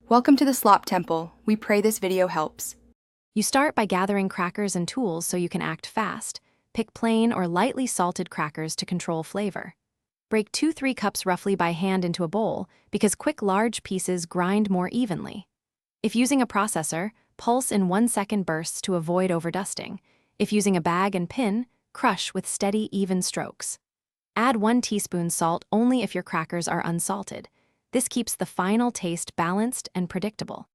Welcome to the Slop Temple. We pray this video helps. You start by gathering crackers and tools so you can act fast. Pick plain or lightly salted crackers to control flavor. Break 2-3 cups roughly by hand into a bowl because quick large pieces grind more evenly. If using a processor, pulse in 1-second bursts to avoid overdusting. If using a bag and pin, crush with steady, even strokes. Add 1 teaspoon salt only if your crackers are unsalted. This keeps the final taste balanced and predictable.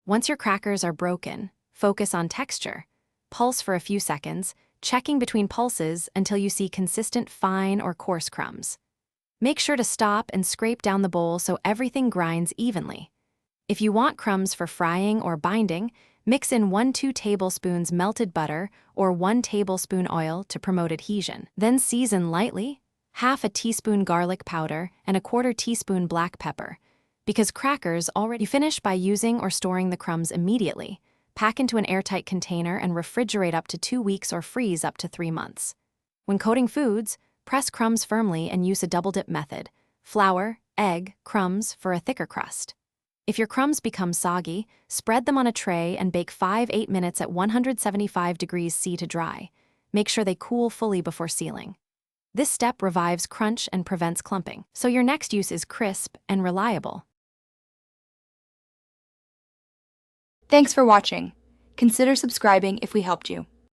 Once your crackers are broken, focus on texture. Pulse for a few seconds, checking between pulses until you see consistent fine or coarse crumbs. Make sure to stop and scrape down the bowl so everything grinds evenly. If you want crumbs for frying or binding, mix in 1-2 tablespoons melted butter or 1 tablespoon oil to promote adhesion. Then season lightly, half a teaspoon garlic powder and a 1/4 teaspoon black pepper. Because crackers already finish by using or storing the crumbs immediately. Pack into an airtight container and refrigerate up to 2 weeks or freeze up to 3 months. When coating foods, press crumbs firmly and use a double-dip method. Flour, egg, crumbs for a thicker crust. If your crumbs become soggy, spread them on a tray and bake 5-8 minutes at 175 degrees C to dry. Make sure they cool fully before sealing. This step revives crunch and prevents clumping, so your next use is crisp and reliable. Thanks for watching. Consider subscribing if we helped you.